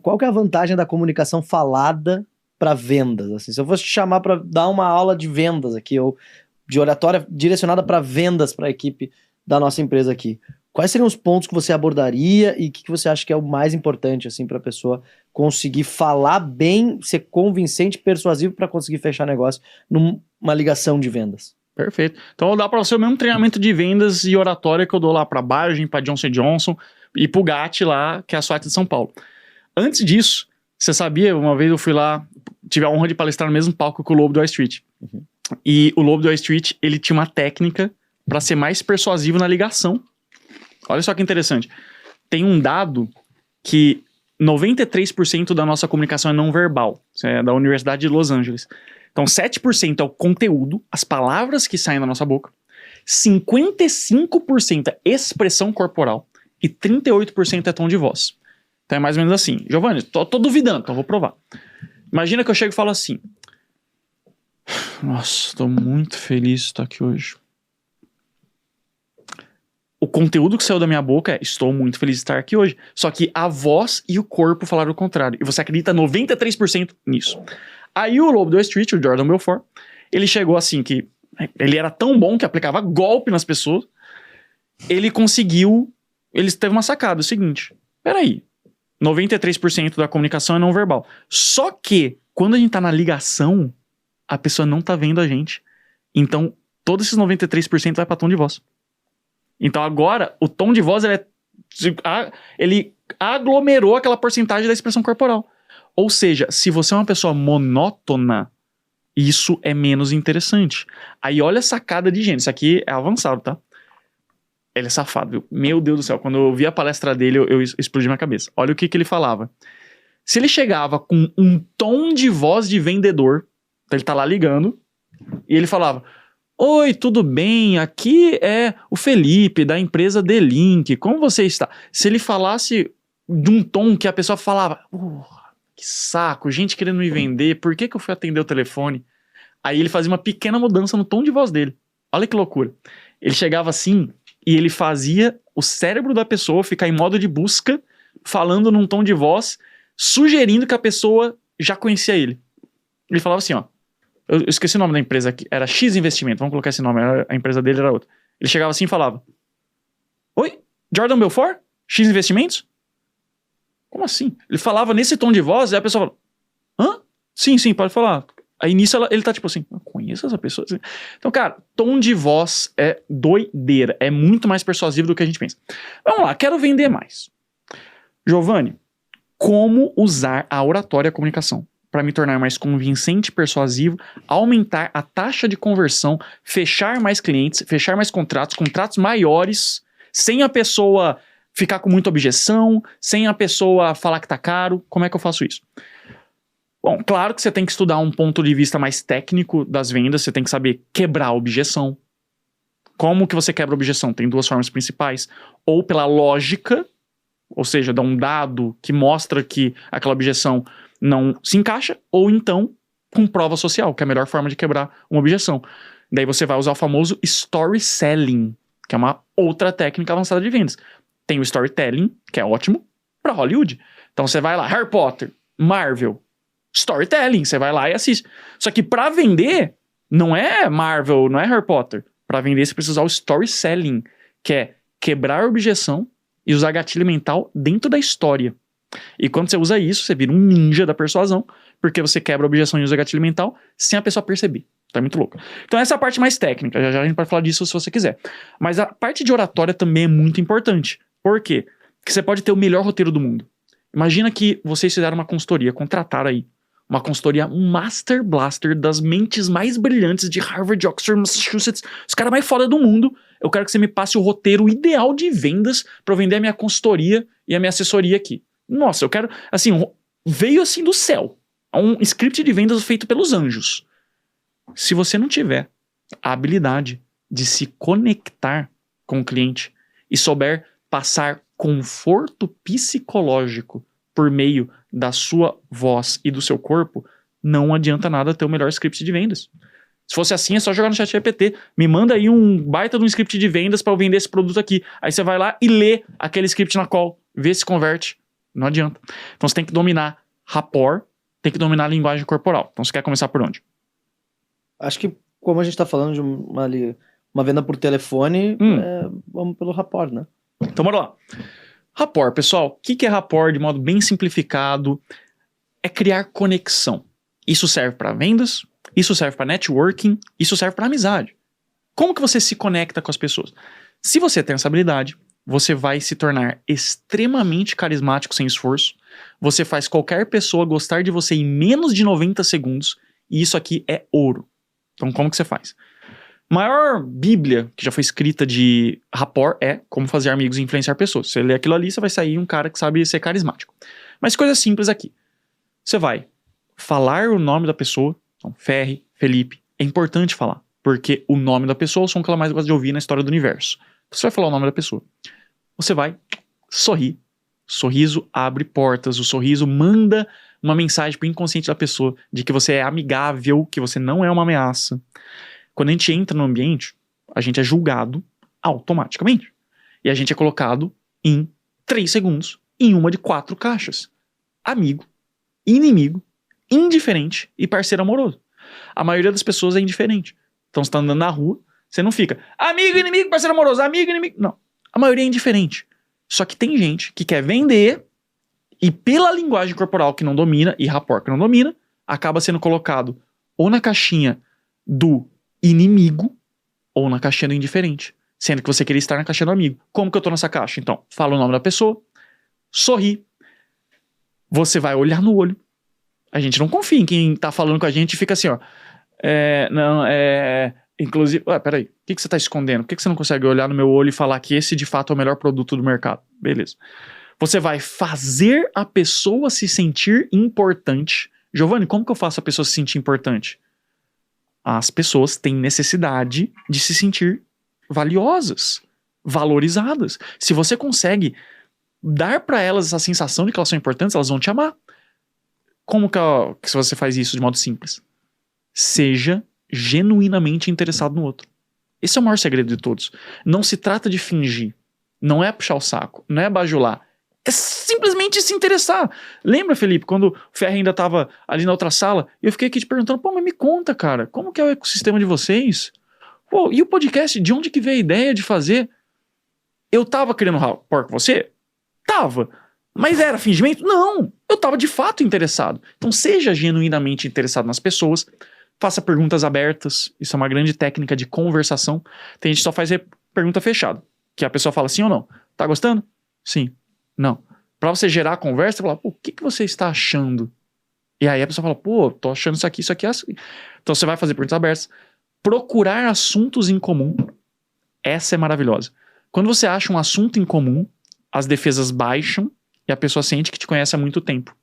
qual que é a vantagem da comunicação falada para vendas? Assim, se eu fosse te chamar para dar uma aula de vendas aqui, ou de oratória direcionada para vendas para a equipe da nossa empresa aqui, quais seriam os pontos que você abordaria e o que você acha que é o mais importante assim, para a pessoa conseguir falar bem, ser convincente, persuasivo para conseguir fechar negócio numa ligação de vendas? Perfeito. Então eu vou dar para você o mesmo treinamento de vendas e oratória que eu dou lá para Biogen, para Johnson & Johnson e pro GAT lá, que é a SWAT de São Paulo. Antes disso, você sabia, uma vez eu fui lá, tive a honra de palestrar no mesmo palco que o Lobo do Wall Street. Uhum. E o Lobo do Wall Street, ele tinha uma técnica para ser mais persuasivo na ligação. Olha só que interessante. Tem um dado que 93% da nossa comunicação é não verbal. Isso é da Universidade de Los Angeles. Então 7% é o conteúdo, as palavras que saem da nossa boca. 55% é expressão corporal. E 38% é tom de voz. Então é mais ou menos assim. Giovanni, tô duvidando, então vou provar. Imagina que eu chego e falo assim: nossa, tô muito feliz de estar aqui hoje. O conteúdo que saiu da minha boca é: estou muito feliz de estar aqui hoje. Só que a voz e o corpo falaram o contrário. E você acredita 93% nisso. Aí o Lobo do Wall Street, o Jordan Belfort, ele chegou assim que ele era tão bom que aplicava golpe nas pessoas. Ele teve uma sacada, o seguinte: peraí, 93% da comunicação é não verbal. Só que, quando a gente tá na ligação, a pessoa não tá vendo a gente. Então, todos esses 93% vai pra tom de voz. Então, agora, o tom de voz, ele aglomerou aquela porcentagem da expressão corporal. Ou seja, se você é uma pessoa monótona, isso é menos interessante. Aí, olha a sacada de gênio. Isso aqui é avançado, tá? Ele é safado, viu? Meu Deus do céu, quando eu vi a palestra dele, eu explodi minha cabeça. Olha o que ele falava. Se ele chegava com um tom de voz de vendedor, então ele tá lá ligando, e ele falava: oi, tudo bem? Aqui é o Felipe, da empresa D-Link, como você está? Se ele falasse de um tom que a pessoa falava: que saco, gente querendo me vender, por que eu fui atender o telefone? Aí ele fazia uma pequena mudança no tom de voz dele. Olha que loucura. Ele chegava assim e ele fazia o cérebro da pessoa ficar em modo de busca, falando num tom de voz, sugerindo que a pessoa já conhecia ele. Ele falava assim, ó, eu esqueci o nome da empresa aqui, era X Investimento, vamos colocar esse nome, a empresa dele era outra. Ele chegava assim e falava: oi, Jordan Belfort? X Investimentos? Como assim? Ele falava nesse tom de voz e a pessoa falava: hã? Sim, pode falar. Aí nisso ele tá tipo assim: eu conheço essa pessoa? Então, cara, tom de voz é doideira. É muito mais persuasivo do que a gente pensa. Vamos lá, quero vender mais. Giovanni, como usar a oratória e a comunicação para me tornar mais convincente e persuasivo, aumentar a taxa de conversão, fechar mais clientes, fechar mais contratos maiores, sem a pessoa ficar com muita objeção, sem a pessoa falar que tá caro? Como é que eu faço isso? Bom, claro que você tem que estudar um ponto de vista mais técnico das vendas, você tem que saber quebrar a objeção. Como que você quebra a objeção? Tem duas formas principais. Ou pela lógica, ou seja, dá um dado que mostra que aquela objeção não se encaixa, ou então com prova social, que é a melhor forma de quebrar uma objeção. Daí você vai usar o famoso story selling, que é uma outra técnica avançada de vendas. Tem o storytelling, que é ótimo, para Hollywood. Então você vai lá, Harry Potter, Marvel, storytelling, você vai lá e assiste. Só que pra vender, não é Marvel, não é Harry Potter. Pra vender, você precisa usar o story selling, que é quebrar a objeção e usar gatilho mental dentro da história. E quando você usa isso, você vira um ninja da persuasão, porque você quebra a objeção e usa gatilho mental sem a pessoa perceber. Tá muito louco. Então essa é a parte mais técnica, já a gente pode falar disso se você quiser. Mas a parte de oratória também é muito importante. Por quê? Porque você pode ter o melhor roteiro do mundo. Imagina que vocês fizeram uma consultoria, contrataram aí uma consultoria Master Blaster das mentes mais brilhantes de Harvard, Oxford, Massachusetts, os caras mais foda do mundo. Eu quero que você me passe o roteiro ideal de vendas para eu vender a minha consultoria e a minha assessoria aqui. Nossa, eu quero, assim, veio assim do céu. Um script de vendas feito pelos anjos. Se você não tiver a habilidade de se conectar com o cliente e souber passar conforto psicológico por meio da sua voz e do seu corpo, não adianta nada ter o melhor script de vendas. Se fosse assim, é só jogar no ChatGPT. Me manda aí um baita de um script de vendas para eu vender esse produto aqui. Aí você vai lá e lê aquele script na call, vê se converte. Não adianta. Então você tem que dominar rapport, tem que dominar a linguagem corporal. Então você quer começar por onde? Acho que, como a gente tá falando de uma venda por telefone, vamos pelo rapport, né? Então bora lá. Rapport, pessoal. O que é rapport de modo bem simplificado? É criar conexão. Isso serve para vendas, isso serve para networking, isso serve para amizade. Como que você se conecta com as pessoas? Se você tem essa habilidade, você vai se tornar extremamente carismático sem esforço. Você faz qualquer pessoa gostar de você em menos de 90 segundos. E isso aqui é ouro. Então, como que você faz? Maior bíblia que já foi escrita de rapport é como fazer amigos e influenciar pessoas. Você lê aquilo ali, você vai sair um cara que sabe ser carismático. Mas coisa simples aqui. Você vai falar o nome da pessoa. Então, Ferri, Felipe. É importante falar. Porque o nome da pessoa é o som que ela mais gosta de ouvir na história do universo. Você vai falar o nome da pessoa. Você vai sorrir. Sorriso abre portas. O sorriso manda uma mensagem para o inconsciente da pessoa de que você é amigável, que você não é uma ameaça. Quando a gente entra no ambiente, a gente é julgado automaticamente. E a gente é colocado em 3 segundos em uma de 4 caixas. Amigo, inimigo, indiferente e parceiro amoroso. A maioria das pessoas é indiferente. Então você tá andando na rua, você não fica amigo, inimigo, parceiro amoroso, amigo, inimigo. Não. A maioria é indiferente. Só que tem gente que quer vender e pela linguagem corporal que não domina e rapport que não domina, acaba sendo colocado ou na caixinha do inimigo ou na caixinha do indiferente. Sendo que você queria estar na caixinha do amigo. Como que eu tô nessa caixa? Então, fala o nome da pessoa, sorri, você vai olhar no olho. A gente não confia em quem tá falando com a gente e fica assim, ó. Inclusive, peraí, o que você tá escondendo? Por que você não consegue olhar no meu olho e falar que esse de fato é o melhor produto do mercado? Beleza. Você vai fazer a pessoa se sentir importante. Giovanni, como que eu faço a pessoa se sentir importante? As pessoas têm necessidade de se sentir valiosas, valorizadas. Se você consegue dar para elas essa sensação de que elas são importantes, elas vão te amar. Como que se você faz isso de modo simples? Seja genuinamente interessado no outro. Esse é o maior segredo de todos. Não se trata de fingir. Não é puxar o saco. Não é bajular. É simplesmente se interessar. Lembra, Felipe, quando o Ferri ainda estava ali na outra sala, eu fiquei aqui te perguntando, mas me conta, cara, como que é o ecossistema de vocês? Pô, e o podcast, de onde que veio a ideia de fazer? Eu tava querendo rapport com você? Tava. Mas era fingimento? Não. Eu tava de fato interessado. Então seja genuinamente interessado nas pessoas. Faça perguntas abertas. Isso é uma grande técnica de conversação. Tem gente que só faz pergunta fechada. Que a pessoa fala sim ou não. Tá gostando? Sim. Não. Pra você gerar a conversa, você fala, o que você está achando? E aí a pessoa fala, tô achando isso aqui, assim. Então você vai fazer perguntas abertas. Procurar assuntos em comum. Essa é maravilhosa. Quando você acha um assunto em comum, as defesas baixam e a pessoa sente que te conhece há muito tempo.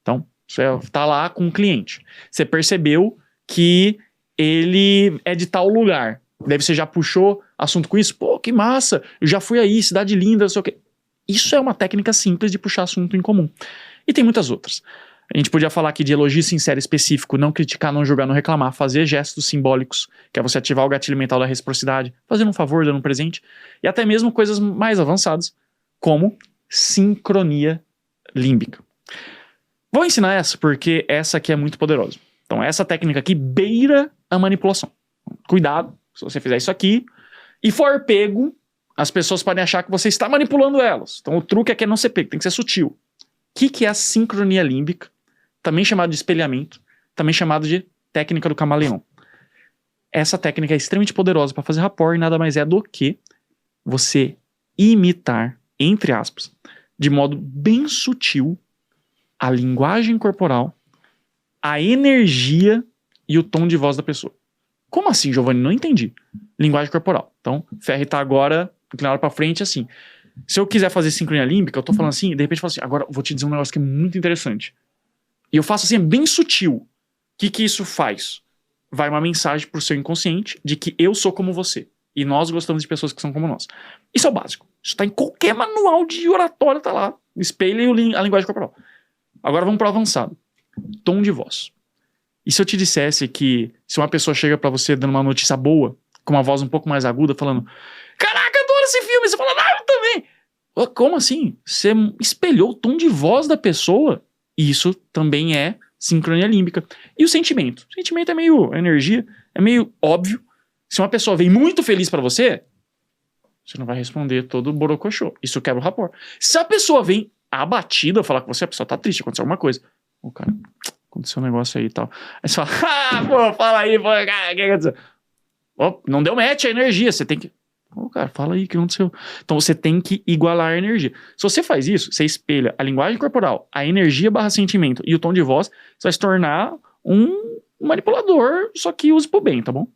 Então, você tá lá com um cliente. Você percebeu que ele é de tal lugar. Daí você já puxou assunto com isso. Que massa, eu já fui aí, cidade linda, não sei o quê. Isso é uma técnica simples de puxar assunto em comum. E tem muitas outras. A gente podia falar aqui de elogio sincero específico, não criticar, não julgar, não reclamar, fazer gestos simbólicos, que é você ativar o gatilho mental da reciprocidade, fazendo um favor, dando um presente, e até mesmo coisas mais avançadas, como sincronia límbica. Vou ensinar essa, porque essa aqui é muito poderosa. Então essa técnica aqui beira a manipulação. Cuidado, se você fizer isso aqui e for pego, as pessoas podem achar que você está manipulando elas. Então o truque aqui é não ser pego, tem que ser sutil. O que é a sincronia límbica? Também chamado de espelhamento, também chamado de técnica do camaleão. Essa técnica é extremamente poderosa para fazer rapport e nada mais é do que você imitar, entre aspas, de modo bem sutil, a linguagem corporal, a energia e o tom de voz da pessoa. Como assim, Giovanni? Não entendi. Linguagem corporal. Então, Ferri tá agora inclinado para frente assim. Se eu quiser fazer sincronia límbica, eu tô falando assim, e de repente eu falo assim, agora eu vou te dizer um negócio que é muito interessante. E eu faço assim, é bem sutil. O que isso faz? Vai uma mensagem pro seu inconsciente de que eu sou como você. E nós gostamos de pessoas que são como nós. Isso é o básico. Isso tá em qualquer manual de oratória, tá lá. Espelha a linguagem corporal. Agora vamos pro avançado. Tom de voz. E se eu te dissesse que se uma pessoa chega pra você dando uma notícia boa, com uma voz um pouco mais aguda, falando, caraca, adoro esse filme, você fala, eu também. Como assim? Você espelhou o tom de voz da pessoa. Isso também é sincronia límbica. E o sentimento? O sentimento é meio energia, é meio óbvio. Se uma pessoa vem muito feliz pra você, você não vai responder todo borocochô. Isso quebra o rapport. Se a pessoa vem abatida falar com você, a pessoa tá triste, aconteceu alguma coisa. O cara, aconteceu um negócio aí e tal. Aí você fala, pô, fala aí, pô, o que aconteceu? Não deu match a energia, você tem que... cara, fala aí o que aconteceu. Então você tem que igualar a energia. Se você faz isso, você espelha a linguagem corporal, a energia barra sentimento e o tom de voz, você vai se tornar um manipulador, só que use pro bem, tá bom?